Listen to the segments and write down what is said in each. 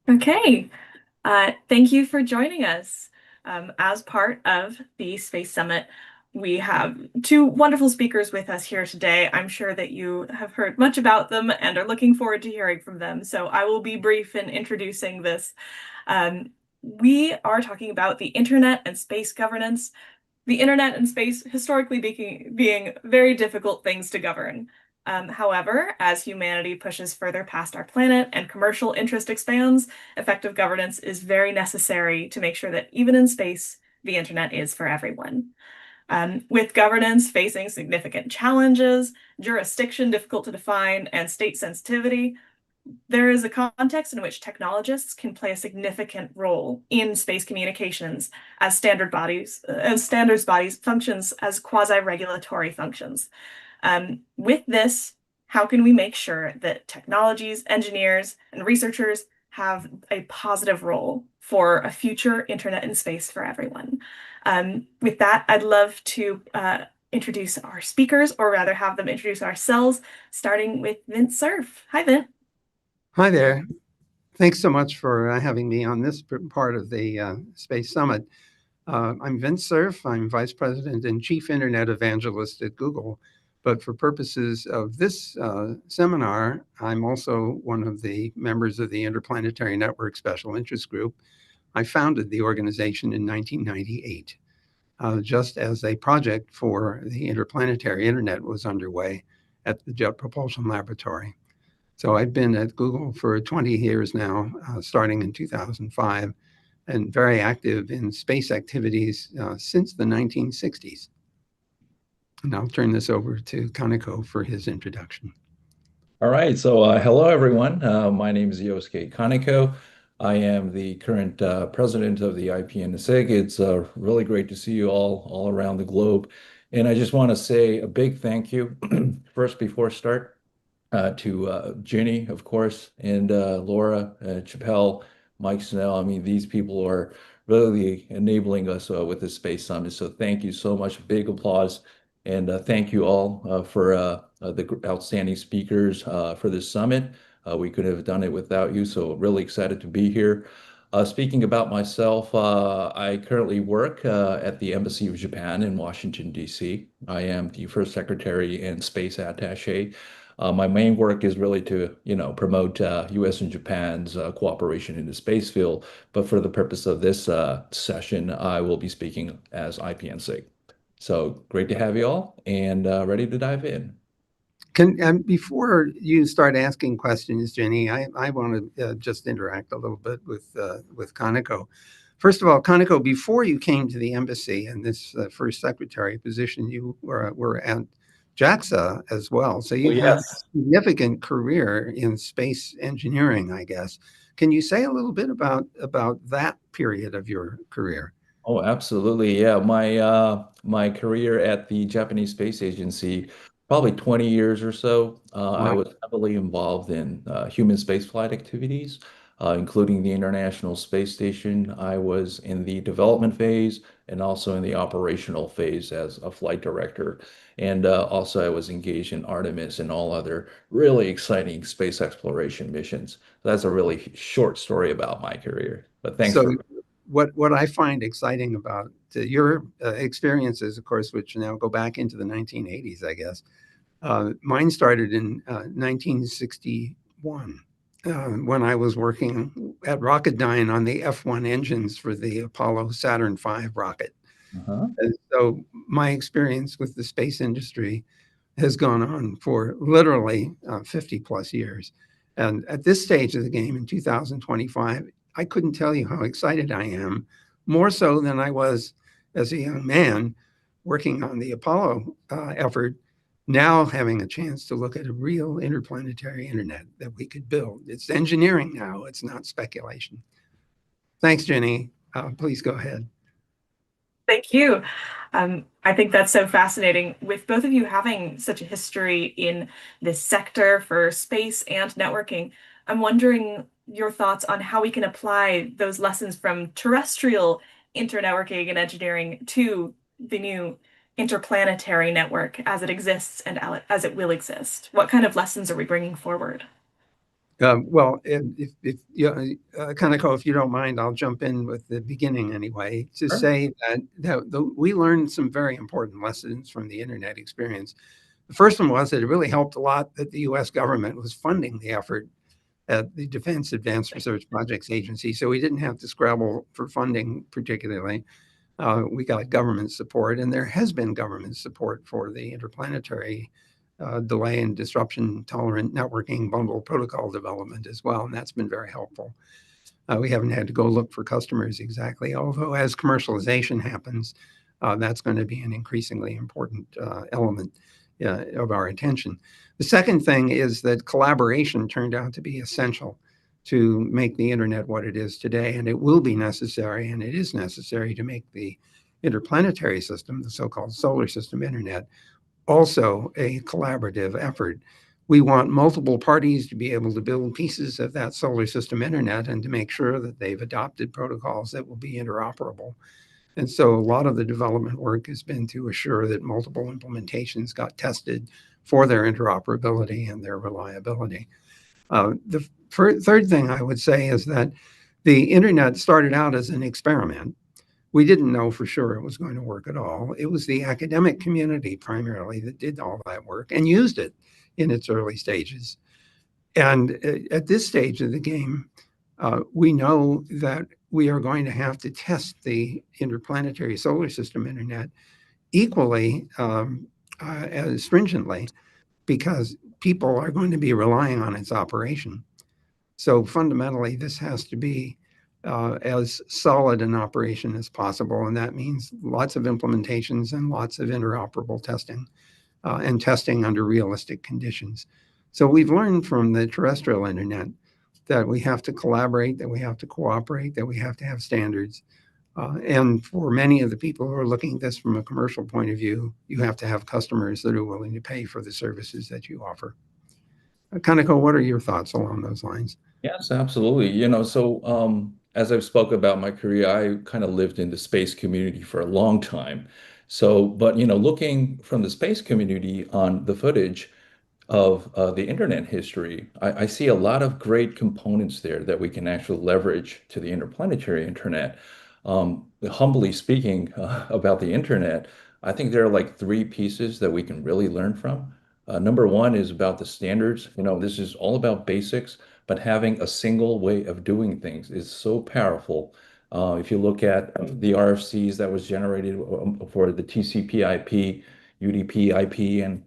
Okay, thank you for joining us. As part of the Space Summit, we have two wonderful speakers with us here today. I'm sure that you have heard much about them and are looking forward to hearing from them. So I will be brief in introducing this. We are talking about the internet and space governance. The internet and space historically being very difficult things to govern. However, as humanity pushes further past our planet and commercial interest expands, effective governance is very necessary to make sure that even in space, the internet is for everyone. With governance facing significant challenges, jurisdiction difficult to define, and state sensitivity, there is a context in which technologists can play a significant role in space communications as standards bodies functions as quasi-regulatory functions. With this, how can we make sure that technologies, engineers, and researchers have a positive role for a future internet in space for everyone? With that, I'd love to introduce our speakers, or rather have them introduce ourselves, starting with Vint Cerf. Hi, Vint. Hi there. Thanks so much for having me on this part of the Space Summit. I'm Vint Cerf. I'm Vice President and Chief Internet Evangelist at Google. But for purposes of this seminar, I'm also one of the members of the InterPlanetary Network Special Interest Group. I founded the organization in 1998, just as a project for the interplanetary internet was underway at the Jet Propulsion Laboratory. So I've been at Google for 20 years now, starting in 2005, and very active in space activities since the 1960s. And I'll turn this over to Kaneko for his introduction. All right, so hello everyone. My name is Yosuke Kaneko. I am the current president of the IPNSIG. It's really great to see you all around the globe. And I just want to say a big thank you first before start to Ginny, of course, and Laura, Chappelle, Mike Snell. I mean, these people are really enabling us with this Space Summit. So thank you so much. Big applause. And thank you all for the outstanding speakers for this summit. We couldn't have done it without you. So really excited to be here. Speaking about myself, I currently work at the Embassy of Japan in Washington, D.C. I am the first secretary and space attaché. My main work is really to, promote U.S. and Japan's cooperation in the space field. But for the purpose of this session, I will be speaking as IPNSIG. So great to have you all and ready to dive in. Before you start asking questions, Jenny, I want to just interact a little bit with Kaneko. First of all, Kaneko, before you came to the embassy in this first secretary position, you were at JAXA as well. So you have a significant career in space engineering, I guess. Can you say a little bit about that period of your career? Oh, absolutely. Yeah, my career at the Japanese Space Agency, probably 20 years or so. I Wow. was heavily involved in human spaceflight activities, including the International Space Station. I was in the development phase and also in the operational phase as a flight director. And also I was engaged in Artemis and all other really exciting space exploration missions. That's a really short story about my career. But thanks So for what I find exciting about your experiences, of course, which now go back into the 1980s, I guess. Mine started in 1961 when I was working at Rocketdyne on the F1 engines for the Apollo Saturn V rocket. uh And so my experience with the space industry has gone on for literally 50 plus years. And at this stage of the game in 2025, I couldn't tell you how excited I am, more so than I was as a young man working on the Apollo effort, now having a chance to look at a real interplanetary internet that we could build. It's engineering now, it's not speculation. Thanks, Jenny. Please go ahead. Thank you. I think that's so fascinating. With both of you having such a history in this sector for space and networking, I'm wondering your thoughts on how we can apply those lessons from terrestrial internetworking and engineering to the new interplanetary network as it exists and as it will exist. What kind of lessons are we bringing forward? Well, if Kaneko, if you don't mind, I'll jump in with the beginning anyway to Sure. say that we learned some very important lessons from the internet experience. The first one was that it really helped a lot that the U.S. government was funding the effort at the Defense Advanced Research Projects Agency, so we didn't have to scrabble for funding particularly. We got government support, and there has been government support for the interplanetary delay and disruption tolerant networking bundle protocol development as well, and that's been very helpful. We haven't had to go look for customers exactly, although as commercialization happens, that's going to be an increasingly important element of our attention. The second thing is that collaboration turned out to be essential to make the internet what it is today, and it will be necessary, and it is necessary to make the interplanetary system, the so-called solar system internet, also a collaborative effort. We want multiple parties to be able to build pieces of that solar system internet and to make sure that they've adopted protocols that will be interoperable. And so a lot of the development work has been to assure that multiple implementations got tested for their interoperability and their reliability. The third thing I would say is that the internet started out as an experiment. We didn't know for sure it was going to work at all. It was the academic community primarily that did all that work and used it in its early stages. And at this stage of the game, we know that we are going to have to test the interplanetary solar system internet equally as stringently because people are going to be relying on its operation. So fundamentally, this has to be as solid an operation as possible. And that means lots of implementations and lots of interoperable testing and testing under realistic conditions. So we've learned from the terrestrial internet that we have to collaborate, that we have to cooperate, that we have to have standards. And for many of the people who are looking at this from a commercial point of view, you have to have customers that are willing to pay for the services that you offer. Kaneko, what are your thoughts along those lines? Yes, absolutely. As I've spoke about my career, I kind of lived in the space community for a long time. But looking from the space community on the footage of the internet history, I see a lot of great components there that we can actually leverage to the interplanetary internet. Humbly speaking, about the internet, I think there are like three pieces that we can really learn from. Number one is about the standards. This is all about basics, but having a single way of doing things is so powerful. If you look at the RFCs that was generated for the TCP/IP, UDP/IP, and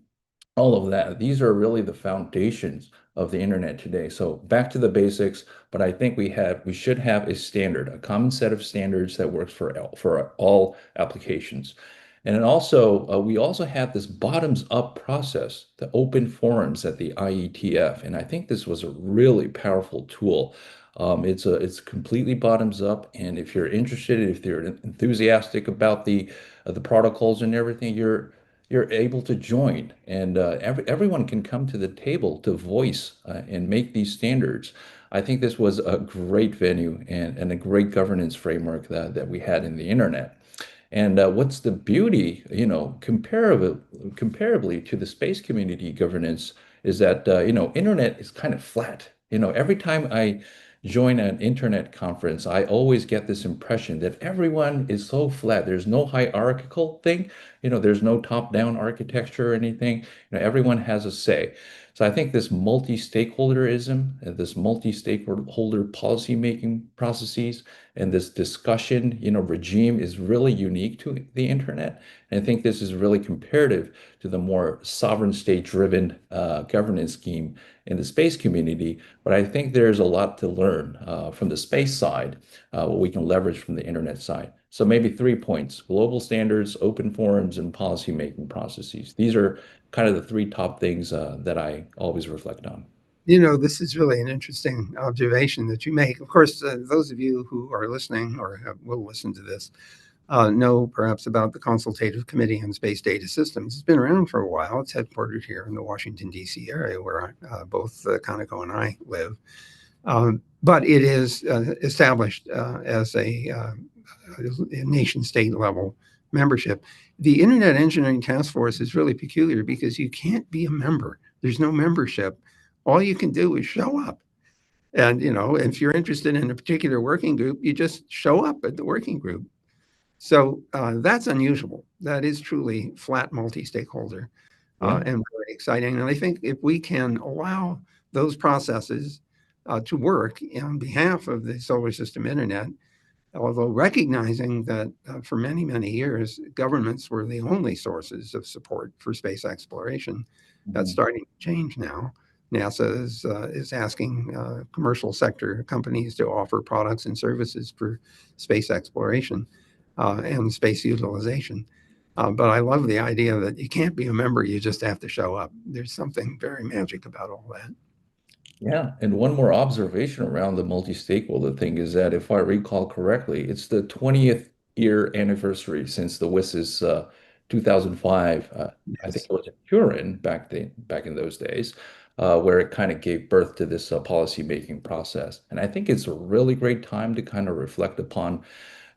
all of that. These are really the foundations of the internet today. So back to the basics, but I think we should have a standard, a common set of standards that works for all applications. And then also, we also have this bottoms up process, the open forums at the IETF. And I think this was a really powerful tool. It's completely bottoms up. And if you're interested, if you're enthusiastic about the protocols and everything, you're able to join, and everyone can come to the table to voice and make these standards. I think this was a great venue and a great governance framework that we had in the internet. And what's the beauty, comparably to the space community governance, is that internet is kind of flat. Every time I join an internet conference, I always get this impression that everyone is so flat. There's no hierarchical thing. There's no top-down architecture or anything. Everyone has a say. So I think this multi-stakeholderism, this multi-stakeholder policy-making processes, and this discussion, regime is really unique to the internet. And I think this is really comparative to the more sovereign state-driven governance scheme in the space community. But I think there's a lot to learn from the space side, what we can leverage from the internet side. So maybe 3 points: global standards, open forums, and policy-making processes. These are kind of the three top things that I always reflect on. This is really an interesting observation that you make. Of course, those of you who are listening or will listen to this know perhaps about the Consultative Committee on Space Data Systems. It's been around for a while. It's headquartered here in the Washington, D.C. area where both Kaneko and I live. But it is established as a nation state level membership. The Internet Engineering Task Force is really peculiar because you can't be a member. There's no membership. All you can do is show up. And, if you're interested in a particular working group, you just show up at the working group. So that's unusual. That is truly flat multi-stakeholder Yeah. and very exciting. And I think if we can allow those processes to work on behalf of the solar system internet, although recognizing that for many, many years, governments were the only sources of support for space exploration. That's starting to change now. NASA is asking commercial sector companies to offer products and services for space exploration and space utilization. But I love the idea that you can't be a member, you just have to show up. There's something very magic about all that. Yeah, and one more observation around the multi-stakeholder thing is that if I recall correctly, it's the 20th year anniversary since the WIS's 2005. I think Yes. it was in Turin back in those days, where it kind of gave birth to this policy making process. And I think it's a really great time to kind of reflect upon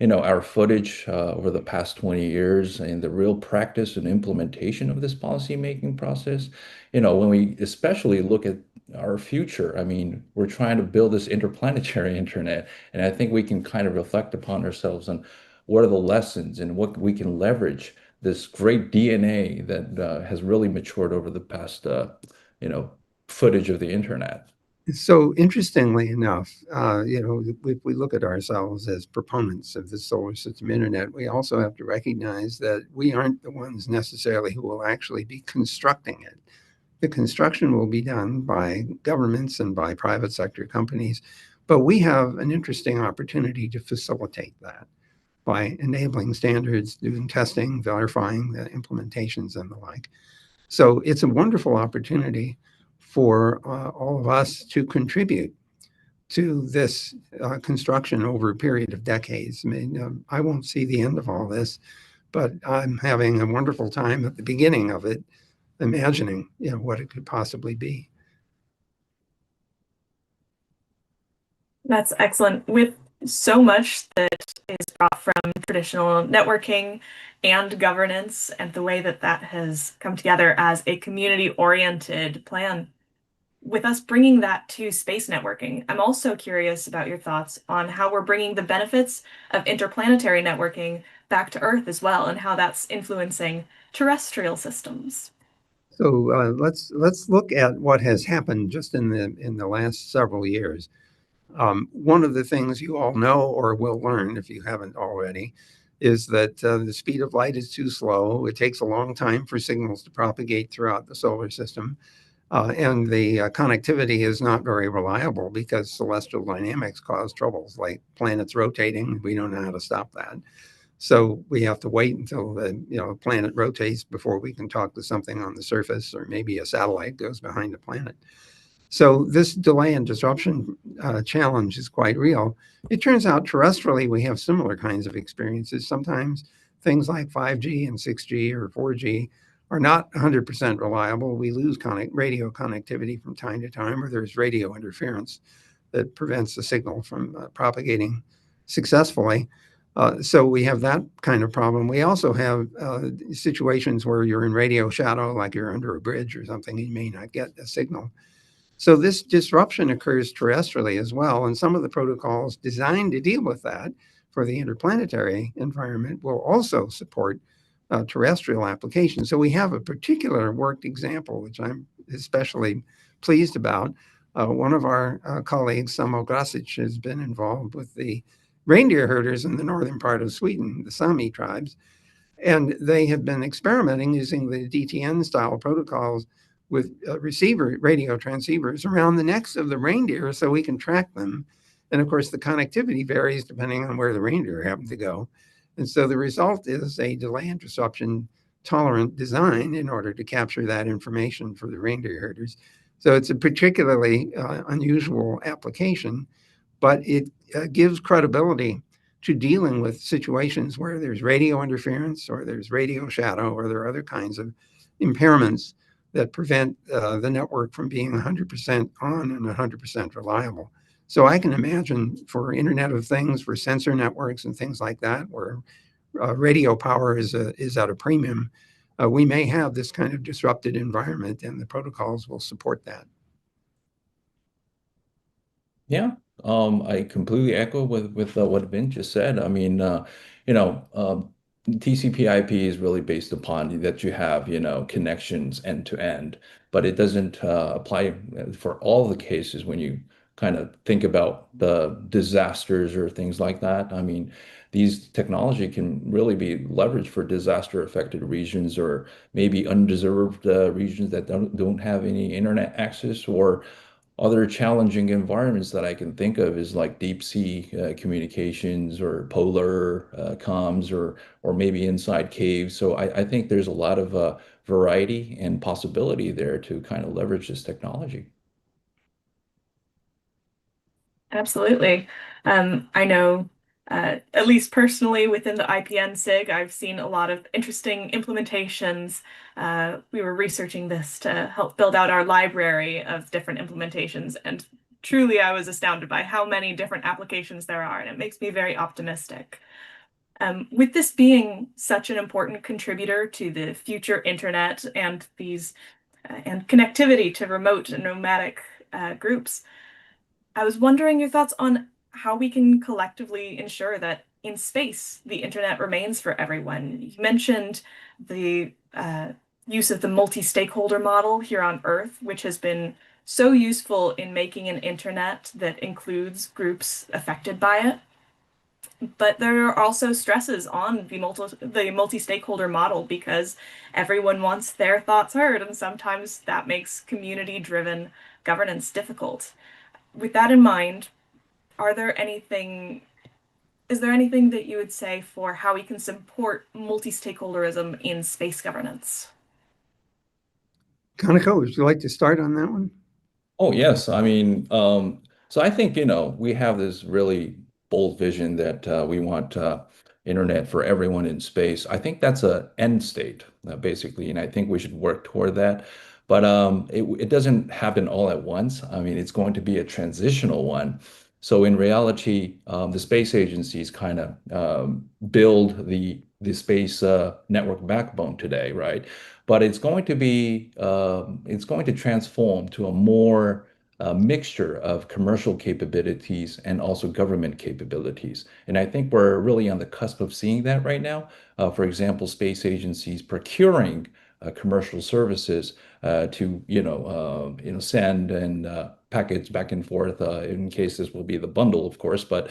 our footage over the past 20 years and the real practice and implementation of this policy-making process. When we especially look at our future, I mean, we're trying to build this interplanetary internet, and I think we can kind of reflect upon ourselves on what are the lessons and what we can leverage this great DNA that has really matured over the past, you know, footage of the internet. So interestingly enough, if we look at ourselves as proponents of the solar system internet, we also have to recognize that we aren't the ones necessarily who will actually be constructing it. The construction will be done by governments and by private sector companies, but we have an interesting opportunity to facilitate that by enabling standards, doing testing, verifying the implementations and the like. So it's a wonderful opportunity for all of us to contribute to this construction over a period of decades. I mean, I won't see the end of all this, but I'm having a wonderful time at the beginning of it, imagining, what it could possibly be. That's excellent. With so much that is brought from traditional networking and governance and the way that that has come together as a community-oriented plan, with us bringing that to space networking, I'm also curious about your thoughts on how we're bringing the benefits of interplanetary networking back to Earth as well, and how that's influencing terrestrial systems. So let's look at what has happened just in the last several years. One of the things you all know or will learn if you haven't already is that the speed of light is too slow. It takes a long time for signals to propagate throughout the solar system. And the connectivity is not very reliable because celestial dynamics cause troubles like planets rotating. We don't know how to stop that. So we have to wait until the planet rotates before we can talk to something on the surface, or maybe a satellite goes behind the planet. So this delay and disruption challenge is quite real. It turns out terrestrially we have similar kinds of experiences. Sometimes things like 5G and 6G or 4G are not 100% reliable. We lose radio connectivity from time to time, or there's radio interference that prevents the signal from propagating successfully. So we have that kind of problem. We also have situations where you're in radio shadow, like you're under a bridge or something, you may not get a signal. So this disruption occurs terrestrially as well. And some of the protocols designed to deal with that for the interplanetary environment will also support terrestrial applications. So we have a particular worked example, which I'm especially pleased about. One of our colleagues, Samo Grasic, has been involved with the reindeer herders in the northern part of Sweden, the Sami tribes. And they have been experimenting using the DTN style protocols with radio transceivers around the necks of the reindeer so we can track them. And of course, the connectivity varies depending on where the reindeer happen to go. And so the result is a delay and disruption tolerant design in order to capture that information for the reindeer herders. So it's a particularly unusual application, but it gives credibility to dealing with situations where there's radio interference or there's radio shadow or there are other kinds of impairments that prevent the network from being 100% on and 100% reliable. So I can imagine for Internet of Things, for sensor networks and things like that, where radio power is at a premium, we may have this kind of disrupted environment, and the protocols will support that. Yeah, I completely echo with what Vint just said. I mean, you know, TCP/IP is really based upon that you have, connections end to end, but it doesn't apply for all the cases when you kind of think about the disasters or things like that. I mean, these technology can really be leveraged for disaster affected regions or maybe undeserved regions that don't have any internet access or other challenging environments that I can think of is like deep sea communications or polar comms or maybe inside caves. So I think there's a lot of variety and possibility there to kind of leverage this technology. Absolutely. I know, at least personally within the IPNSIG, I've seen a lot of interesting implementations. We were researching this to help build out our library of different implementations, and truly I was astounded by how many different applications there are, and it makes me very optimistic. With this being such an important contributor to the future internet and these and connectivity to remote and nomadic groups, I was wondering your thoughts on how we can collectively ensure that in space the internet remains for everyone. You mentioned the use of the multi-stakeholder model here on Earth, which has been so useful in making an internet that includes groups affected by it. But there are also stresses on the multi-stakeholder model because everyone wants their thoughts heard, and sometimes that makes community-driven governance difficult. With that in mind, are there anything, is there anything that you would say for how we can support multi-stakeholderism in space governance? Kaneko, would you like to start on that one? Oh, yes. I mean, so I think, we have this really bold vision that we want internet for everyone in space. I think that's a end state, basically, and I think we should work toward that. But it doesn't happen all at once. I mean, it's going to be a transitional one. So in reality, the space agencies kind of build the space network backbone today, right? But it's going to transform to a more mixture of commercial capabilities and also government capabilities. And I think we're really on the cusp of seeing that right now. For example, space agencies procuring commercial services to send and packets back and forth. In case this will be the bundle, of course, but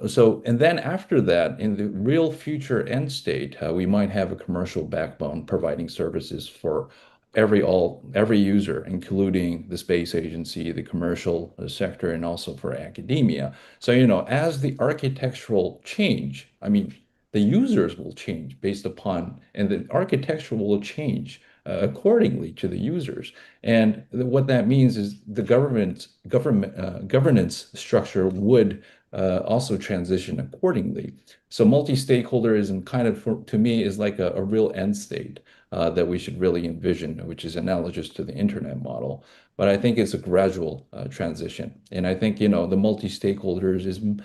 so and then after that, in the real future end state, we might have a commercial backbone providing services for every user, including the space agency, the commercial sector, and also for academia. So, as the architectural change, I mean, the users will change based upon, and the architecture will change accordingly to the users. And what that means is the governance structure would also transition accordingly. So multi-stakeholderism kind of, to me, is like a real end state that we should really envision, which is analogous to the internet model. But I think it's a gradual transition. And I think, the multi-stakeholders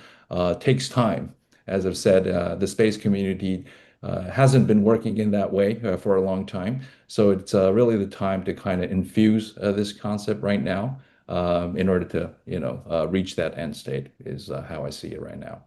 takes time. As I've said, the space community hasn't been working in that way for a long time. So it's really the time to kind of infuse this concept right now in order to, reach that end state is how I see it right now.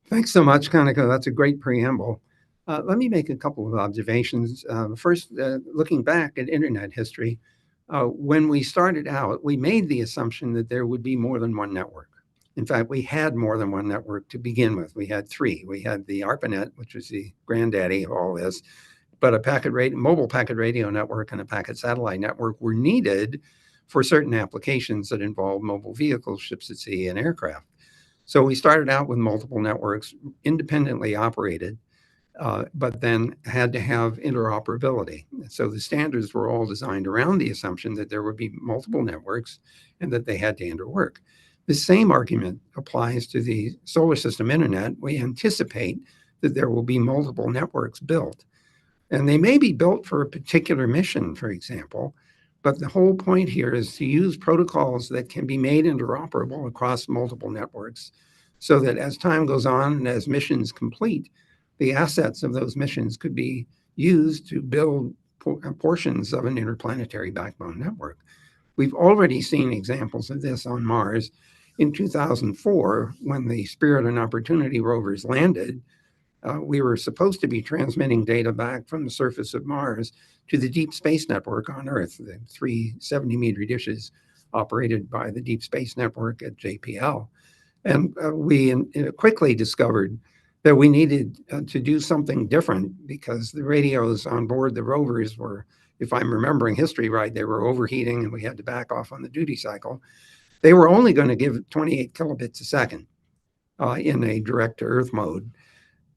Thanks so much, Kaneko. That's a great preamble. Let me make a couple of observations. First, looking back at internet history, when we started out, we made the assumption that there would be more than one network. In fact, we had more than one network to begin with. We had three. We had the ARPANET, which was the granddaddy of all this, but a mobile packet radio network and a packet satellite network were needed for certain applications that involve mobile vehicles, ships at sea, and aircraft. So we started out with multiple networks, independently operated, but then had to have interoperability. So the standards were all designed around the assumption that there would be multiple networks and that they had to interwork. The same argument applies to the solar system internet. We anticipate that there will be multiple networks built. And they may be built for a particular mission, for example, but the whole point here is to use protocols that can be made interoperable across multiple networks so that as time goes on and as missions complete, the assets of those missions could be used to build portions of an interplanetary backbone network. We've already seen examples of this on Mars, in 2004, when the Spirit and Opportunity rovers landed, we were supposed to be transmitting data back from the surface of Mars to the Deep Space Network on Earth, the 370-meter dishes operated by the Deep Space Network at JPL. And we quickly discovered that we needed to do something different because the radios on board the rovers were, if I'm remembering history right, they were overheating and we had to back off on the duty cycle. They were only going to give 28 kilobits a second in a direct to Earth mode.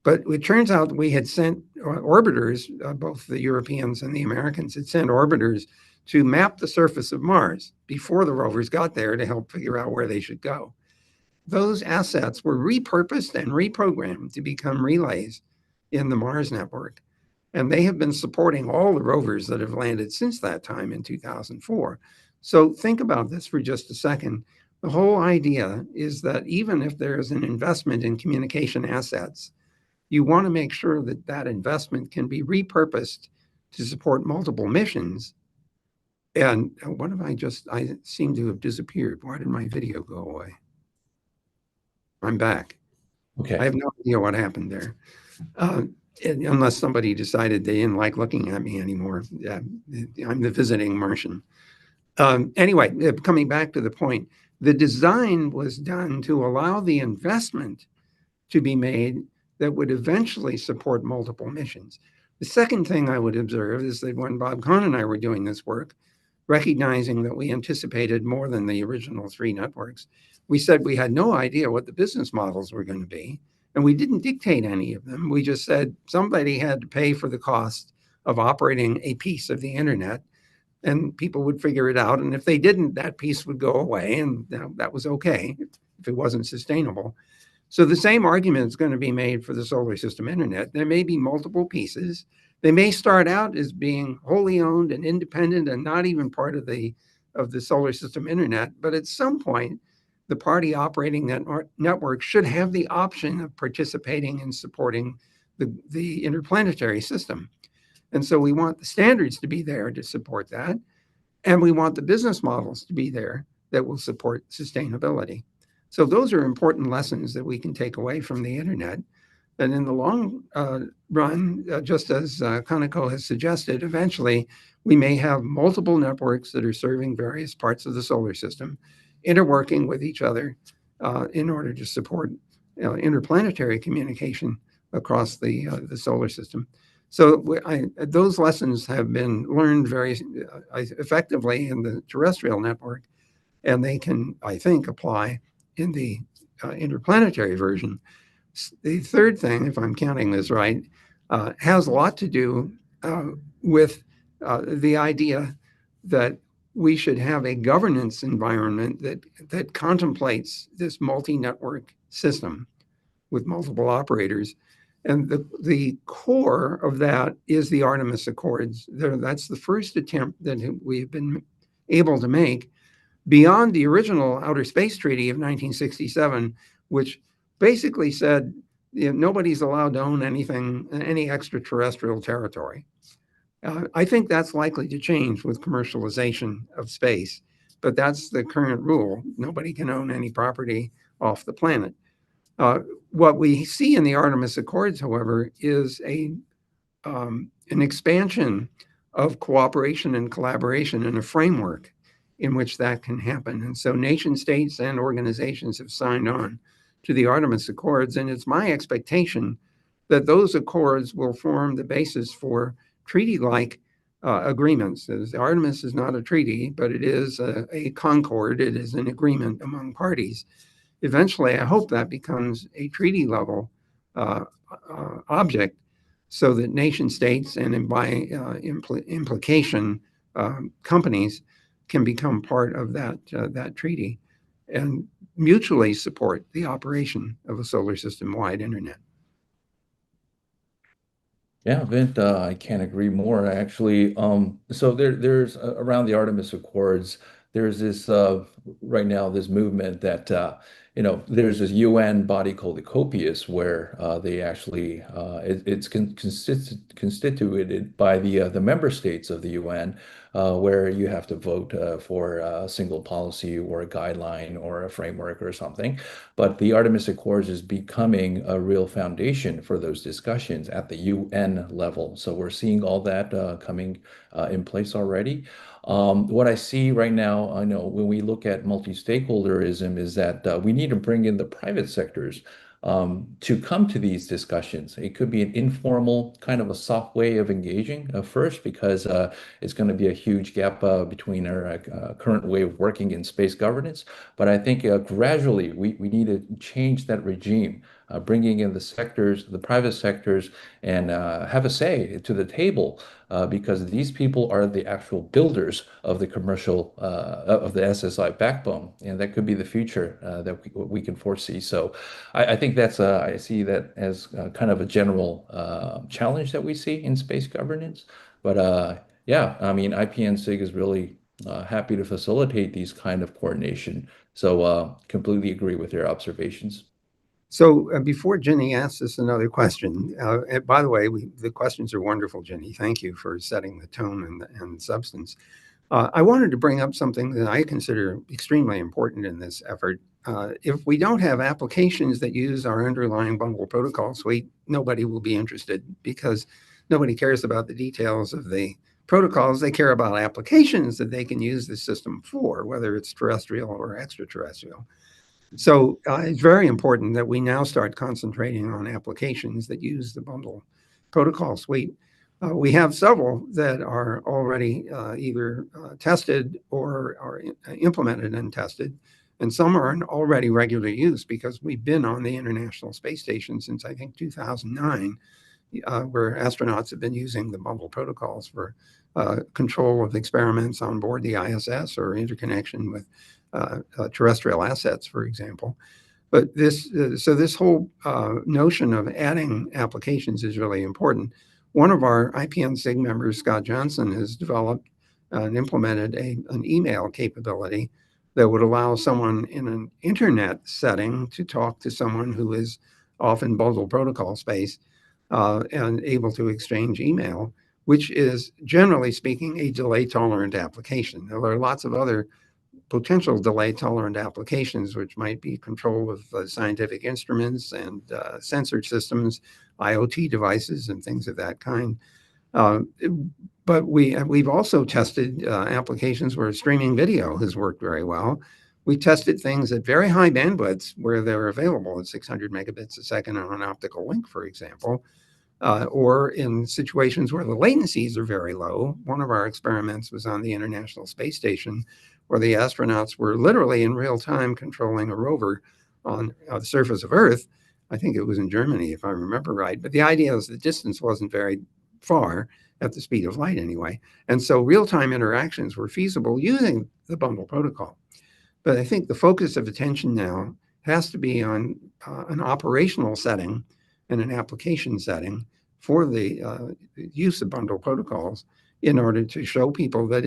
But it turns out we had sent orbiters, both the Europeans and the Americans had sent orbiters to map the surface of Mars before the rovers got there to help figure out where they should go. Those assets were repurposed and reprogrammed to become relays in the Mars network. And they have been supporting all the rovers that have landed since that time in 2004. So think about this for just a second. The whole idea is that even if there is an investment in communication assets, you want to make sure that that investment can be repurposed to support multiple missions. And what have I seem to have disappeared. Why did my video go away? I'm back. Okay. I have no idea what happened there. Unless somebody decided they didn't like looking at me anymore. I'm the visiting Martian. Anyway, coming back to the point, the design was done to allow the investment to be made that would eventually support multiple missions. The second thing I would observe is that when Bob Kahn and I were doing this work, recognizing that we anticipated more than the original 3 networks, we said we had no idea what the business models were going to be. And we didn't dictate any of them. We just said somebody had to pay for the cost of operating a piece of the internet, and people would figure it out. And if they didn't, that piece would go away, and that was okay if it wasn't sustainable. So the same argument is going to be made for the solar system internet. There may be multiple pieces. They may start out as being wholly owned and independent and not even part of the solar system internet. But at some point, the party operating that network should have the option of participating and supporting the interplanetary system. And so we want the standards to be there to support that. And we want the business models to be there that will support sustainability. So those are important lessons that we can take away from the internet. And in the long run, just as Kaneko has suggested, eventually we may have multiple networks that are serving various parts of the solar system, interworking with each other in order to support interplanetary communication across the solar system. So those lessons have been learned very effectively in the terrestrial network, and they can, I think, apply in the interplanetary version. The third thing, if I'm counting this right, has a lot to do with the idea that we should have a governance environment that contemplates this multi-network system with multiple operators. And the core of that is the Artemis Accords. That's the first attempt that we've been able to make beyond the original Outer Space Treaty of 1967, which basically said nobody's allowed to own anything, any extraterrestrial territory. I think that's likely to change with commercialization of space, but that's the current rule. Nobody can own any property off the planet. What we see in the Artemis Accords, however, is an expansion of cooperation and collaboration in a framework in which that can happen. And so nation states and organizations have signed on to the Artemis Accords. And it's my expectation that those accords will form the basis for treaty-like agreements. As Artemis is not a treaty, but it is a concord. It is an agreement among parties. Eventually, I hope that becomes a treaty-level object so that nation states and by implication companies can become part of that treaty and mutually support the operation of a solar system-wide internet. Yeah, Vint, I can't agree more, actually. So there's around the Artemis Accords, there's this right now this movement that there's this UN body called the COPIUS where they actually it's constituted by the member states of the UN, where you have to vote for a single policy or a guideline or a framework or something. But the Artemis Accords is becoming a real foundation for those discussions at the UN level. So we're seeing all that coming in place already. What I see right now, I know when we look at multi-stakeholderism, is that we need to bring in the private sectors to come to these discussions. It could be an informal, kind of a soft way of engaging first, because it's going to be a huge gap between our current way of working in space governance. But I think gradually we need to change that regime, bringing in the sectors, the private sectors, and have a say to the table, because these people are the actual builders of the commercial of the SSI backbone, and that could be the future that we can foresee. So I think that's I see that as kind of a general challenge that we see in space governance. But yeah, I mean, IPNSIG is really happy to facilitate these kind of coordination. So completely agree with your observations. So before Jenny asks us another question, and by the way, the questions are wonderful, Jenny. Thank you for setting the tone and substance. I wanted to bring up something that I consider extremely important in this effort. If we don't have applications that use our underlying bundle protocol suite, nobody will be interested, because nobody cares about the details of the protocols. They care about applications that they can use the system for, whether it's terrestrial or extraterrestrial. So it's very important that we now start concentrating on applications that use the bundle protocol suite. We have several that are already either tested or are implemented and tested, and some are in already regular use, because we've been on the International Space Station since, I think, 2009, where astronauts have been using the bundle protocols for control of experiments on board the ISS or interconnection with terrestrial assets, for example. But this whole notion of adding applications is really important. One of our IPNSIG members, Scott Johnson, has developed and implemented an email capability that would allow someone in an internet setting to talk to someone who is off in bundle protocol space and able to exchange email, which is, generally speaking, a delay-tolerant application. There are lots of other potential delay-tolerant applications, which might be control of scientific instruments and sensor systems, IoT devices, and things of that kind. But we've also tested applications where streaming video has worked very well. We tested things at very high bandwidths where they're available at 600 megabits a second on an optical link, for example, or in situations where the latencies are very low. One of our experiments was on the International Space Station, where the astronauts were literally in real time controlling a rover on the surface of Earth. I think it was in Germany, if I remember right. But the idea is the distance wasn't very far, at the speed of light anyway. And so real-time interactions were feasible using the bundle protocol. But I think the focus of attention now has to be on an operational setting and an application setting for the use of bundle protocols, in order to show people that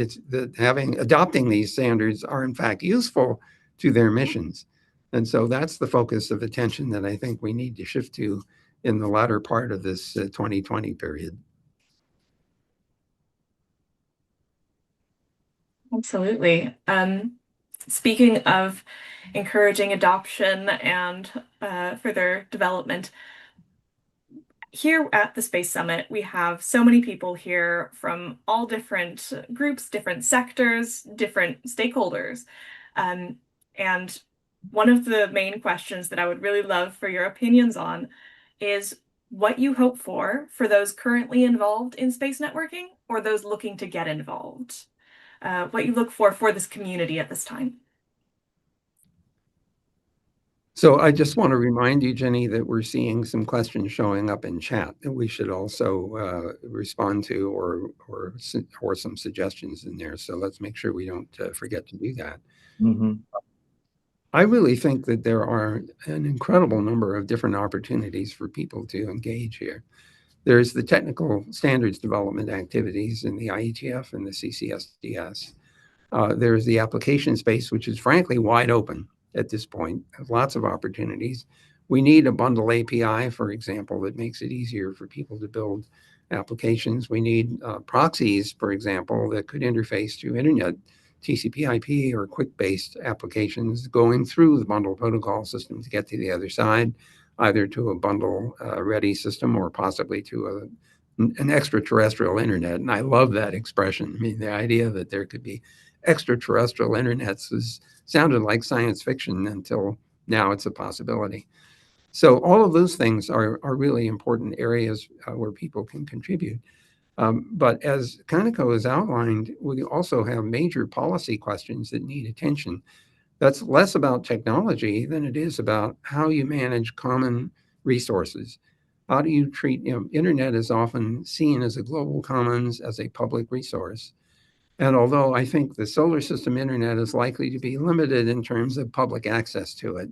adopting these standards are in fact useful to their missions. And so that's the focus of attention that I think we need to shift to in the latter part of this 2020 period. Absolutely. Speaking of encouraging adoption and further development, here at the Space Summit, we have so many people here from all different groups, different sectors, different stakeholders. And one of the main questions that I would really love for your opinions on is what you hope for those currently involved in space networking or those looking to get involved. What you look for this community at this time. So I just want to remind you, Jenny, that we're seeing some questions showing up in chat that we should also respond to, or some suggestions in there. So let's make sure we don't forget to do that. Mm-hmm. I really think that there are an incredible number of different opportunities for people to engage here. There's the technical standards development activities in the IETF and the CCSDS. There's the application space, which is frankly wide open. at this point, lots of opportunities. We need a bundle API, for example, that makes it easier for people to build applications. We need proxies, for example, that could interface to internet, TCP/IP or QUIC-based applications going through the bundle protocol system to get to the other side, either to a bundle ready system or possibly to an extraterrestrial internet. And I love that expression. I mean, the idea that there could be extraterrestrial internets sounded like science fiction until now it's a possibility. So all of those things are really important areas where people can contribute. But as Kaneko has outlined, we also have major policy questions that need attention. That's less about technology than it is about how you manage common resources. How do you treat, internet is often seen as a global commons, as a public resource. And although I think the solar system internet is likely to be limited in terms of public access to it,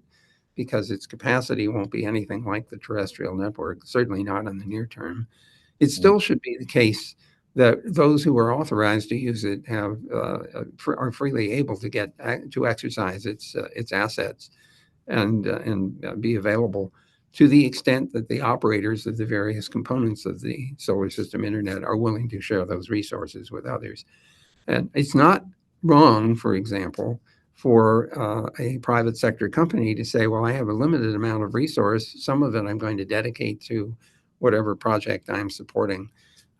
because its capacity won't be anything like the terrestrial network, certainly not in the near term, it still should be the case that those who are authorized to use it are freely able to get to exercise its assets and be available to the extent that the operators of the various components of the solar system internet are willing to share those resources with others. And it's not wrong, for example, for a private sector company to say, well, I have a limited amount of resource. Some of it I'm going to dedicate to whatever project I'm supporting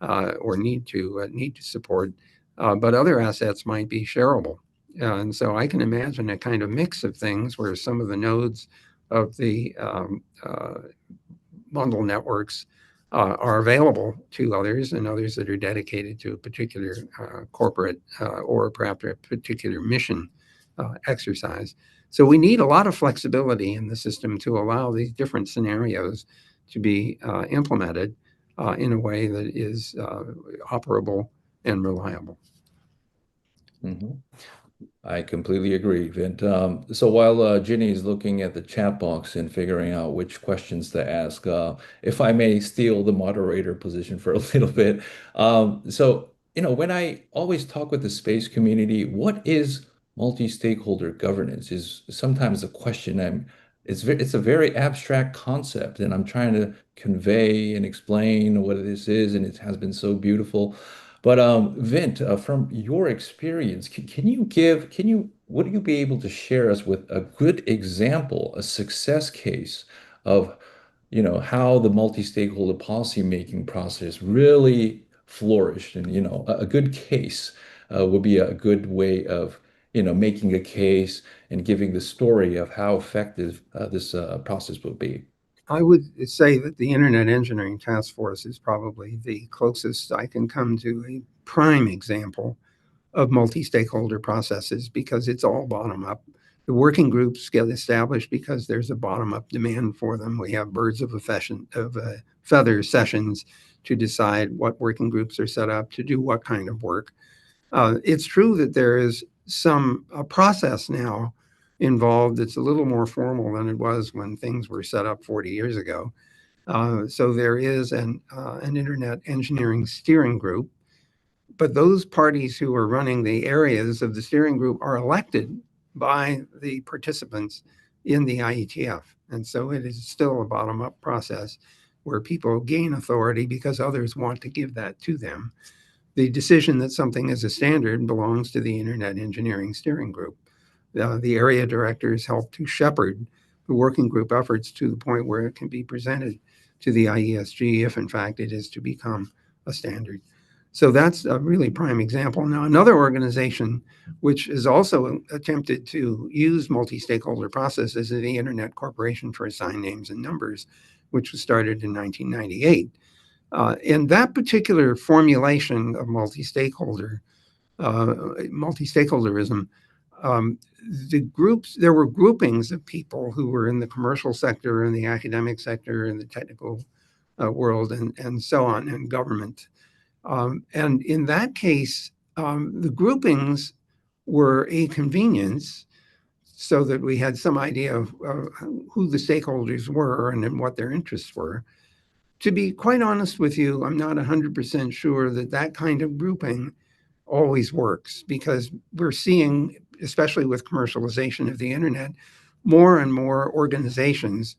or need to support. But other assets might be shareable. And so I can imagine a kind of mix of things where some of the nodes of the bundle networks are available to others, and others that are dedicated to a particular corporate or perhaps a particular mission exercise. So we need a lot of flexibility in the system to allow these different scenarios to be implemented in a way that is operable and reliable. Mhm. I completely agree, Vint. So while Ginny is looking at the chat box and figuring out which questions to ask, if I may steal the moderator position for a little bit. When I always talk with the space community, what is multi-stakeholder governance is sometimes a question it's a very abstract concept, and I'm trying to convey and explain what this is, and it has been so beautiful. But Vint, from your experience, would you be able to share us with a good example, a success case of, how the multi-stakeholder policy-making process really flourished? And, a good case would be a good way of, making a case and giving the story of how effective this process would be. I would say that the Internet Engineering Task Force is probably the closest I can come to a prime example of multi-stakeholder processes because it's all bottom up. The working groups get established because there's a bottom-up demand for them. We have birds of a feather sessions to decide what working groups are set up to do what kind of work. It's true that there is a process now involved that's a little more formal than it was when things were set up 40 years ago. So there is an Internet Engineering Steering Group, but those parties who are running the areas of the steering group are elected by the participants in the IETF. And so it is still a bottom-up process where people gain authority because others want to give that to them. The decision that something is a standard belongs to the Internet Engineering Steering Group. The area directors help to shepherd the working group efforts to the point where it can be presented to the IESG if, in fact, it is to become a standard. So that's a really prime example. Now, another organization which has also attempted to use multi-stakeholder processes is the Internet Corporation for Assigned Names and Numbers, which was started in 1998. In that particular formulation of multi-stakeholderism, there were groupings of people who were in the commercial sector, in the academic sector, in the technical world, and so on, and government. And in that case, the groupings were a convenience so that we had some idea of who the stakeholders were and what their interests were. To be quite honest with you, I'm not 100% sure that that kind of grouping always works because we're seeing, especially with commercialization of the internet, more and more organizations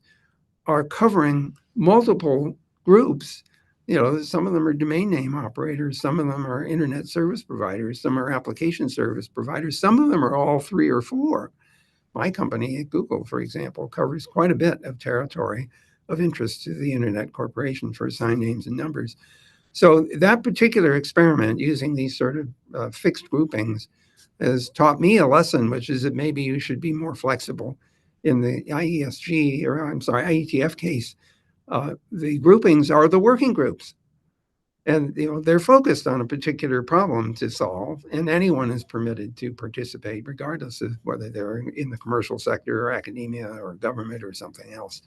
are covering multiple groups. You know, some of them are domain name operators, some of them are internet service providers, some are application service providers, some of them are all three or four. My company at Google, for example, covers quite a bit of territory of interest to the Internet Corporation for assigned names and numbers. So that particular experiment using these sort of fixed groupings has taught me a lesson, which is that maybe you should be more flexible. In the IESG, or I'm sorry, IETF case, the groupings are the working groups. And they're focused on a particular problem to solve, and anyone is permitted to participate, regardless of whether they're in the commercial sector or academia or government or something else.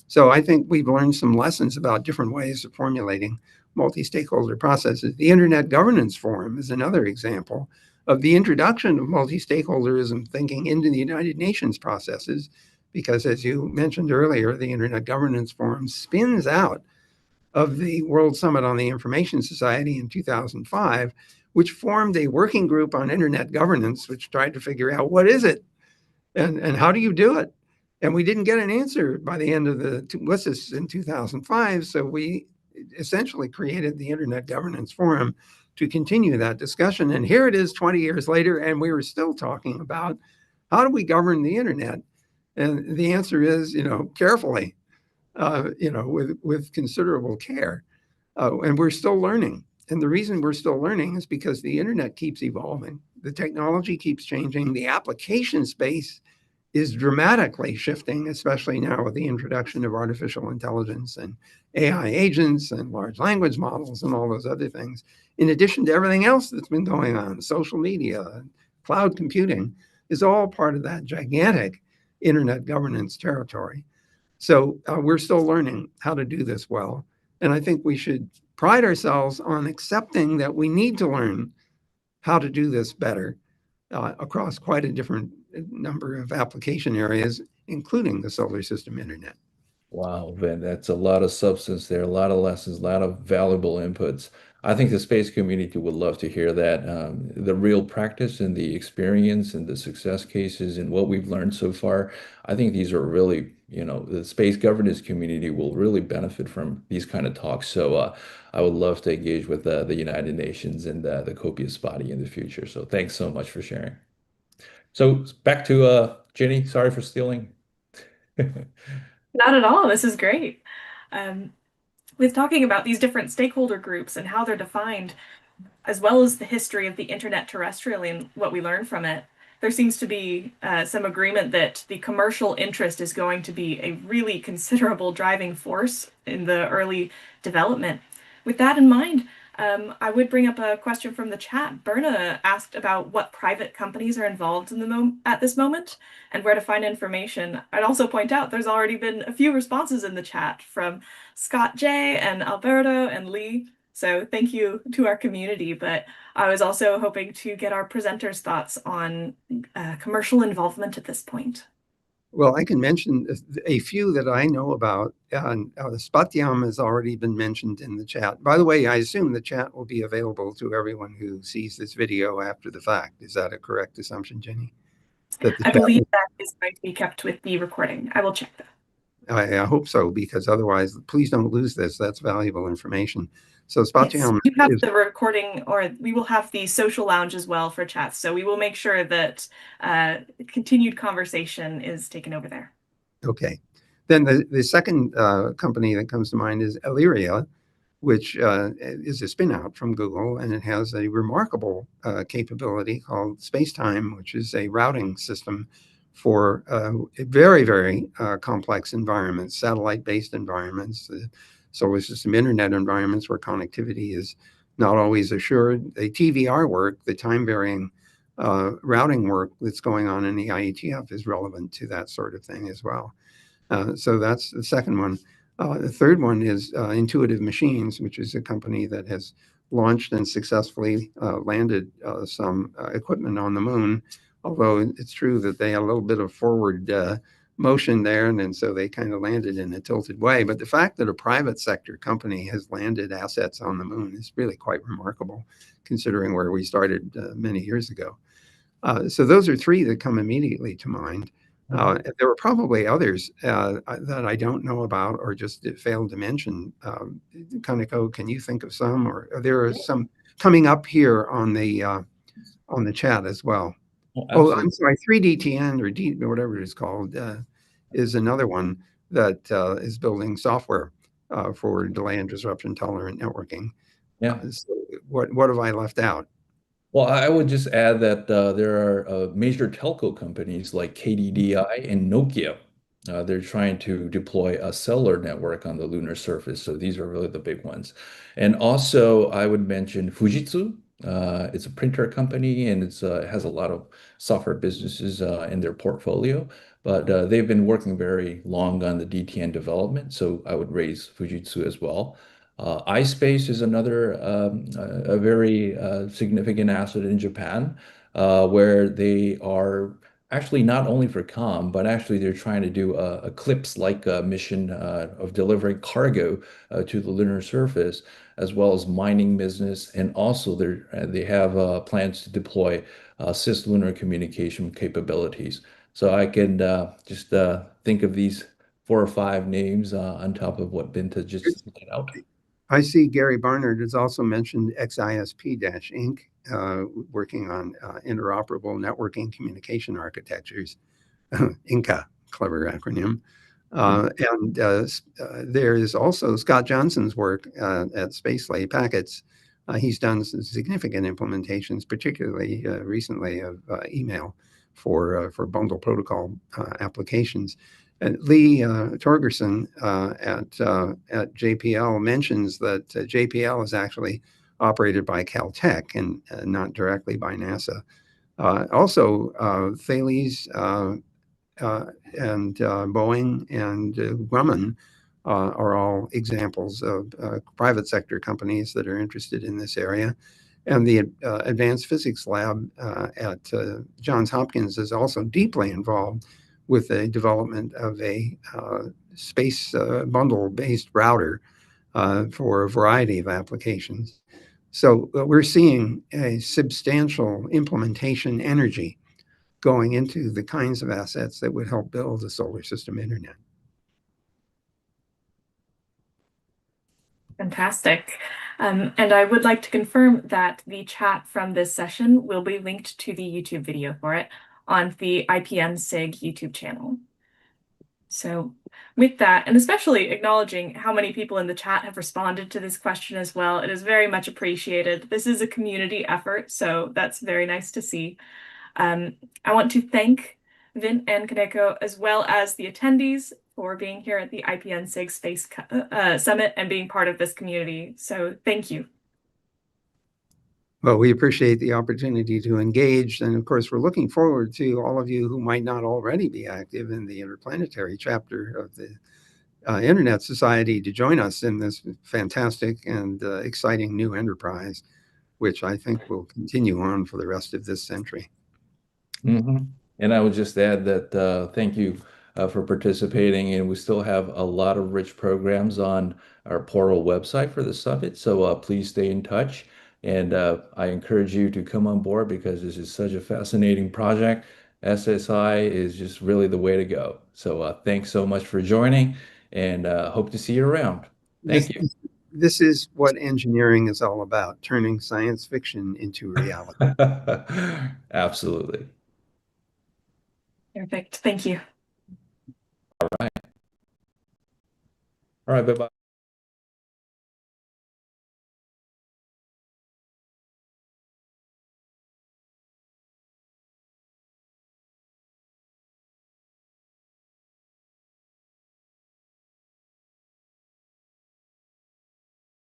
So I think we've learned some lessons about different ways of formulating multi-stakeholder processes. The Internet Governance Forum is another example of the introduction of multi-stakeholderism thinking into the United Nations processes, because as you mentioned earlier, the Internet Governance Forum spins out of the World Summit on the Information Society in 2005, which formed a working group on internet governance, which tried to figure out what is it and how do you do it? And we didn't get an answer by the end of this is in 2005. So we essentially created the Internet Governance Forum to continue that discussion. And here it is 20 years later, and we were still talking about how do we govern the internet? And the answer is, carefully, with considerable care. And we're still learning. And the reason we're still learning is because the internet keeps evolving. The technology keeps changing. The application space is dramatically shifting, especially now with the introduction of artificial intelligence and AI agents and large language models and all those other things, in addition to everything else that's been going on. Social media, cloud computing is all part of that gigantic internet governance territory. So we're still learning how to do this well. And I think we should pride ourselves on accepting that we need to learn how to do this better across quite a different number of application areas, including the solar system internet. Wow, Ben, that's a lot of substance there, a lot of lessons, a lot of valuable inputs. I think the space community would love to hear that. The real practice and the experience and the success cases and what we've learned so far. I think these are really, the space governance community will really benefit from these kind of talks. So I would love to engage with the United Nations and the copious body in the future. So thanks so much for sharing. So back to Jenny. Sorry for stealing. Not at all. This is great. Um, with talking about these different stakeholder groups and how they're defined, as well as the history of the internet terrestrially and what we learn from it, there seems to be some agreement that the commercial interest is going to be a really considerable driving force in the early development. With that in mind, I would bring up a question from the chat. Berna asked about what private companies are involved in at this moment and where to find information. I'd also point out there's already been a few responses in the chat from Scott J. and Alberto and Lee. So thank you to our community, but I was also hoping to get our presenters' thoughts on commercial involvement at this point. Well, I can mention a few that I know about. Spatyam has already been mentioned in the chat. By the way, I assume the chat will be available to everyone who sees this video after the fact. Is that a correct assumption, Jenny? I believe that is going to be kept with the recording. I will check that. I hope so, because otherwise, please don't lose this. That's valuable information. So Yes, you have the recording, or we will have the social lounge as well for chats. So we will make sure that continued conversation is taken over there. Okay. Then the second company that comes to mind is Illyria, which is a spin-out from Google, and it has a remarkable capability called Spacetime, which is a routing system for very, very complex environments, satellite-based environments, solar system internet environments where connectivity is not always assured. The TVR work, the time-varying routing work that's going on in the IETF is relevant to that sort of thing as well. So that's the second one. The third one is Intuitive Machines, which is a company that has launched and successfully landed some equipment on the moon, although it's true that they had a little bit of forward motion there, and so they kind of landed in a tilted way. But the fact that a private sector company has landed assets on the moon is really quite remarkable, considering where we started many years ago. So those are three that come immediately to mind. There were probably others that I don't know about or just failed to mention. Kaneko, can you think of some? Or there are some coming up here on the chat as well. Oh, Oh, I'm absolutely. sorry, 3DTN or D or whatever it is called is another one that is building software for delay and disruption tolerant networking. Yeah. So what have I left out? Well, I would just add that there are major telco companies like KDDI and Nokia. They're trying to deploy a cellular network on the lunar surface. So these are really the big ones. And also, I would mention Fujitsu. It's a printer company and it has a lot of software businesses in their portfolio. But they've been working very long on the DTN development. So I would raise Fujitsu as well. iSpace is another a very significant asset in Japan, where they are actually not only for comm, but actually they're trying to do a Eclipse-like mission of delivering cargo to the lunar surface, as well as mining business, and also they have plans to deploy cislunar communication capabilities. So I can just think of these 4 or 5 names on top of what Binta just laid out. I see Gary Barnard has also mentioned XISP-Inc., working on interoperable networking communication architectures, INCA, clever acronym. And there is also Scott Johnson's work at Spacely Packets. He's done some significant implementations, particularly recently of email for bundle protocol applications. And Lee Torgerson at JPL mentions that JPL is actually operated by Caltech and not directly by NASA. Also, Thales and Boeing and Grumman are all examples of private sector companies that are interested in this area. And the Advanced Physics Lab at Johns Hopkins is also deeply involved with the development of a space bundle-based router for a variety of applications. So we're seeing a substantial implementation energy going into the kinds of assets that would help build a solar system internet. Fantastic. And I would like to confirm that the chat from this session will be linked to the YouTube video for it on the IPNSIG YouTube channel. So with that, and especially acknowledging how many people in the chat have responded to this question as well, it is very much appreciated. This is a community effort, so that's very nice to see. I want to thank Vint and Kaneko, as well as the attendees, for being here at the IPNSIG Space Summit and being part of this community. So thank you. Well, we appreciate the opportunity to engage. And of course, we're looking forward to all of you who might not already be active in the InterPlanetary chapter of the Internet Society to join us in this fantastic and exciting new enterprise, which I think will continue on for the rest of this century. And I would just add that thank you for participating, and we still have a lot of rich programs on our portal website for the summit. So please stay in touch, and I encourage you to come on board because this is such a fascinating project. SSI is just really the way to go. So thanks so much for joining, and hope to see you around. Thank you. This is what engineering is all about, turning science fiction into reality. Absolutely. Perfect. Thank you. All right, bye-bye.